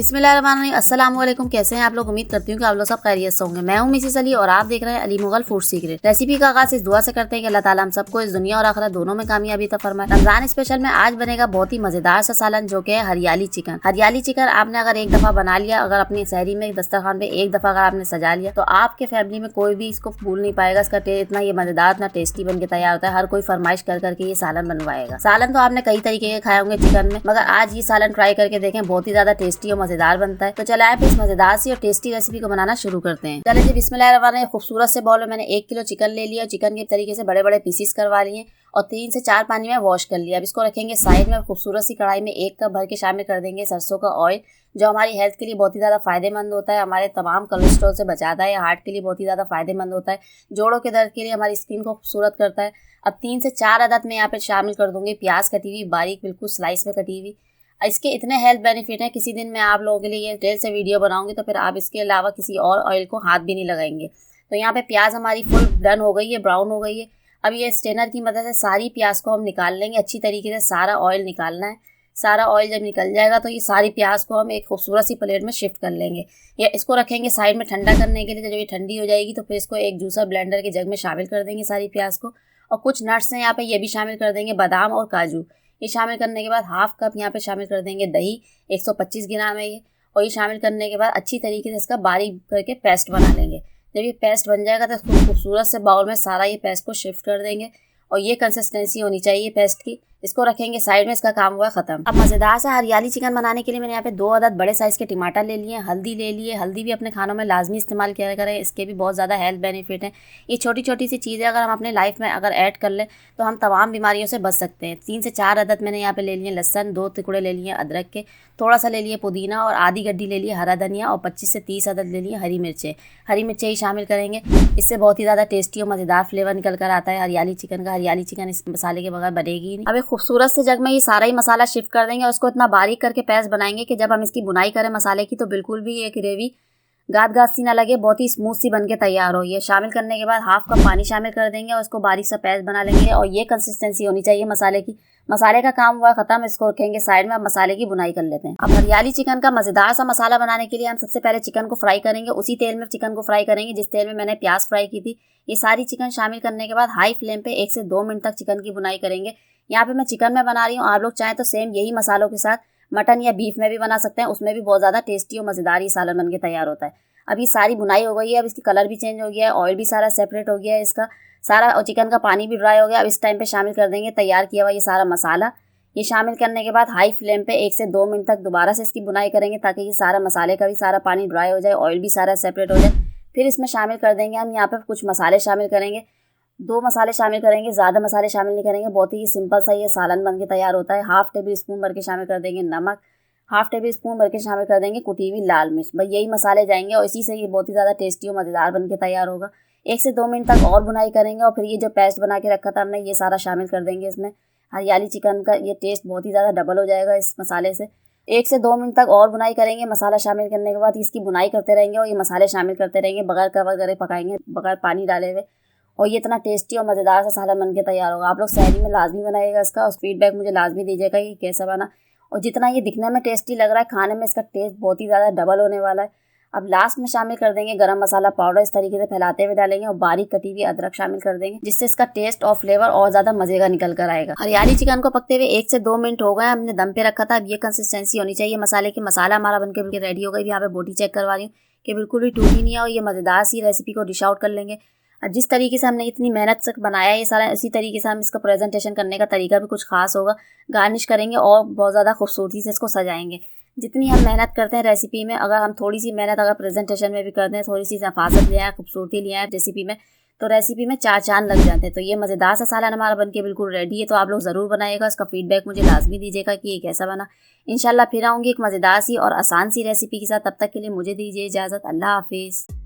बिस्मिल्लाहिर्रहमानिर्रहीम। अस्सलाम वालेकुम। कैसे हैं आप लोग? उम्मीद करती हूँ कि आप लोग सब खैरियत से होंगे। मैं हूँ मिसेस अली और आप देख रहे हैं Ali Mughal food secret. Recipe का आगाज इस दुआ से करते हैं कि अल्लाह ताला हम सबको इस दुनिया और आखिरत दोनों में कामयाबी अता फरमाए। रमजान स्पेशल में आज बनेगा बहुत ही मजेदार सा सालन, जो कि है हरियाली चिकन। हरियाली चिकन आपने अगर एक दफा बना लिया, अगर अपनी सहरी में दस्तरखान पे एक दफा अगर आपने सजा लिया, तो आपके फैमिली में कोई भी इसको भूल नहीं पाएगा। इसका टेस्ट इतना ये मजेदार, इतना टेस्टी बन के तैयार होता है। हर कोई फरमाइश कर करके ये सालन बनवाएगा। सालन तो आपने कई तरीके के खाए होंगे चिकन में, मगर आज ये सालन ट्राई करके देखें, बहुत ही ज्यादा टेस्टी और मजेदार बनता है। तो चले आप इस मजेदार सी और टेस्टी रेसिपी को बनाना शुरू करते हैं। चले जी बिस्मिल्लाहिर्रहमानिर्रहीम। खूबसूरत से बाउल में मैंने 1 किलो चिकन ले लिया। चिकन के तरीके से बड़े बड़े पीसीस करवा लिए और 3 से 4 पानी में वॉश कर लिया। अब इसको रखेंगे साइड में। खूबसूरत सी कढ़ाई में 1 कप भर के शामिल कर देंगे सरसों का ऑयल, जो हमारी हेल्थ के लिए बहुत ही ज़्यादा फायदेमंद होता है। हमारे तमाम कोलेस्ट्रॉल से बचाता है। हार्ट के लिए बहुत ही ज़्यादा फायदेमंद होता है। जोड़ों के दर्द के लिए, हमारी स्किन को खूबसूरत करता है। अब 3 से 4 अदद में यहाँ पे शामिल कर दूंगी प्याज कटी हुई, बारीक बिल्कुल स्लाइस में कटी हुई। इसके इतने हेल्थ बेनिफिट हैं, किसी दिन मैं आप लोगों के लिए ये डिटेल से वीडियो बनाऊंगी, तो फिर आप इसके अलावा किसी और ऑयल को हाथ भी नहीं लगाएंगे। तो यहाँ पे प्याज हमारी फुल डन हो गई है, ब्राउन हो गई है। अब ये स्ट्रेनर की मदद से सारी प्याज को हम निकाल लेंगे। अच्छी तरीके से सारा ऑयल निकालना है। सारा ऑयल जब निकल जाएगा तो ये सारी प्याज को हम एक खूबसूरत सी प्लेट में शिफ्ट कर लेंगे, या इसको रखेंगे साइड में ठंडा करने के लिए। जब ये ठंडी हो जाएगी तो फिर इसको एक जूसर ब्लेंडर के जग में शामिल कर देंगे सारी प्याज को। और कुछ नट्स हैं यहाँ पे, ये भी शामिल कर देंगे, बादाम और काजू। ये शामिल करने के बाद हाफ कप यहाँ पे शामिल कर देंगे दही, 125 ग्राम है ये। और ये शामिल करने के बाद अच्छी तरीके से इसका बारीक करके पेस्ट बना लेंगे। जब ये पेस्ट बन जाएगा तो खूबसूरत से बाउल में सारा ये पेस्ट को शिफ्ट कर देंगे। और ये कंसिस्टेंसी होनी चाहिए पेस्ट की। इसको रखेंगे साइड में, इसका काम हुआ खत्म। अब मजेदार सा हरियाली चिकन बनाने के लिए मैंने यहाँ पे 2 अदद बड़े साइज के टमाटर ले लिए, हल्दी ले लिए। हल्दी भी अपने खानों में लाजमी इस्तेमाल किया करें, इसके भी बहुत ज़्यादा हेल्थ बेनिफिट हैं। ये छोटी छोटी सी चीज़ें अगर हम अपने लाइफ में अगर ऐड कर लें तो हम तमाम बीमारियों से बच सकते हैं। 3 से 4 अदद मैंने यहाँ पे ले लिए लहसुन, 2 टुकड़े ले लिए अदरक के, थोड़ा सा ले लिए पुदीना और आधी गड्डी ले लिए हरा धनिया और 25 से 30 अदद ले लिए हरी मिर्चें। हरी मिर्चें ही शामिल करेंगे, इससे बहुत ही ज़्यादा टेस्टी और मज़ेदार फ्लेवर निकल कर आता है हरियाली चिकन का। हरियाली चिकन इस मसाले के बगैर बनेगी ही नहीं। अब एक खूबसूरत से जग में ये सारा ही मसाला शिफ्ट कर देंगे और उसको इतना बारीक करके पेस्ट बनाएंगे कि जब हम इसकी बुनाई करें मसाले की तो बिल्कुल भी ये ग्रेवी गाद गाद सी ना लगे, बहुत ही स्मूथ सी बनके तैयार हो। ये शामिल करने के बाद हाफ कप पानी शामिल कर देंगे और इसको बारीक सा पेस्ट बना लेंगे। और ये कंसिस्टेंसी होनी चाहिए मसाले की। मसाले का काम हुआ खत्म, इसको रखेंगे साइड में। अब मसाले की बुनाई कर लेते हैं। अब हरियाली चिकन का मजेदार सा मसाला बनाने के लिए हम सबसे पहले चिकन को फ्राई करेंगे। उसी तेल में चिकन को फ्राई करेंगे जिस तेल में मैंने प्याज फ्राई की थी। ये सारी चिकन शामिल करने के बाद हाई फ्लेम पे 1 से 2 मिनट तक चिकन की बुनाई करेंगे। यहाँ पे मैं चिकन में बना रही हूँ, आप लोग चाहें तो सेम यही मसालों के साथ मटन या बीफ में भी बना सकते हैं, उसमें भी बहुत ज़्यादा टेस्टी और मज़ेदार ये सालन बन के तैयार होता है। अभी सारी बुनाई हो गई है, अब इसकी कलर भी चेंज हो गया है, ऑयल भी सारा सेपरेट हो गया है इसका सारा, और चिकन का पानी भी ड्राई हो गया। अब इस टाइम पे शामिल कर देंगे तैयार किया हुआ ये सारा मसाला। ये शामिल करने के बाद हाई फ्लेम पे 1 से 2 मिनट तक दोबारा से इसकी बुनाई करेंगे, ताकि ये सारा मसाले का भी सारा पानी ड्राई हो जाए, ऑयल भी सारा सेपरेट हो जाए। फिर इसमें शामिल कर देंगे हम यहाँ पे कुछ मसाले शामिल करेंगे। 2 मसाले शामिल करेंगे, ज़्यादा मसाले शामिल नहीं करेंगे। बहुत ही सिंपल सा ये सालन बन के तैयार होता है। हाफ टेबल स्पून भर के शामिल कर देंगे नमक, हाफ टेबल स्पून भर के शामिल कर देंगे कुटी हुई लाल मिर्च। भाई यही मसाले जाएंगे और इसी से ये बहुत ही ज़्यादा टेस्टी और मज़ेदार बन के तैयार होगा। 1 से 2 मिनट तक और बुनाई करेंगे और फिर ये जो पेस्ट बना के रखा था हमने, ये सारा शामिल कर देंगे इसमें। हरियाली चिकन का ये टेस्ट बहुत ही ज़्यादा डबल हो जाएगा इस मसाले से। 1 से 2 मिनट तक और बुनाई करेंगे। मसाला शामिल करने के बाद इसकी बुनाई करते रहेंगे और ये मसाले शामिल करते रहेंगे, बगैर कवर करे पकाएंगे, बगैर पानी डाले हुए। और ये इतना टेस्टी और मज़ेदार सा सालन बन के तैयार होगा। आप लोग सहरी में लाजमी बनाइएगा इसका, और फीडबैक मुझे लाजमी दीजिएगा कि कैसा बना। और जितना ये दिखने में टेस्टी लग रहा है, खाने में इसका टेस्ट बहुत ही ज़्यादा डबल होने वाला है। अब लास्ट में शामिल कर देंगे गरम मसाला पाउडर, इस तरीके से फैलाते हुए डालेंगे और बारीक कटी हुई अदरक शामिल कर देंगे, जिससे इसका टेस्ट और फ्लेवर और ज़्यादा मजे का निकल कर आएगा। हरियाली चिकन को पकते हुए 1 से 2 मिनट हो गए, हमने दम पे रखा था। अब ये कंसिस्टेंसी होनी चाहिए मसाले की। मसाला हमारा बनके बिल्कुल रेडी हो गई। यहाँ पे बोटी चेक करवा रही हूँ कि बिल्कुल भी टूटी नहीं है। और ये मज़ेदार सी रेसिपी को डिश आउट कर लेंगे। अब जिस तरीके से हमने इतनी मेहनत से बनाया है ये सारा, इसी तरीके से हम इसका प्रेजेंटेशन करने का तरीका भी कुछ खास होगा। गार्निश करेंगे और बहुत ज़्यादा खूबसूरती से इसको सजाएंगे। जितनी हम मेहनत करते हैं रेसिपी में, अगर हम थोड़ी सी मेहनत अगर प्रेजेंटेशन में भी करते हैं, थोड़ी सी नफासत ले आए, खूबसूरती ले आए रेसिपी में, तो रेसिपी में 4 चांद लग जाते हैं। तो ये मज़ेदार सा सालन हमारा बनके बिल्कुल रेडी है। तो आप लोग ज़रूर बनाइएगा, इसका फीडबैक मुझे लाजमी दीजिएगा कि ये कैसा बना। इंशाल्लाह फिर आऊँगी एक मज़ेदार सी और आसान सी रेसिपी के साथ। तब तक के लिए मुझे दीजिए इजाज़त। अल्लाह हाफिज़।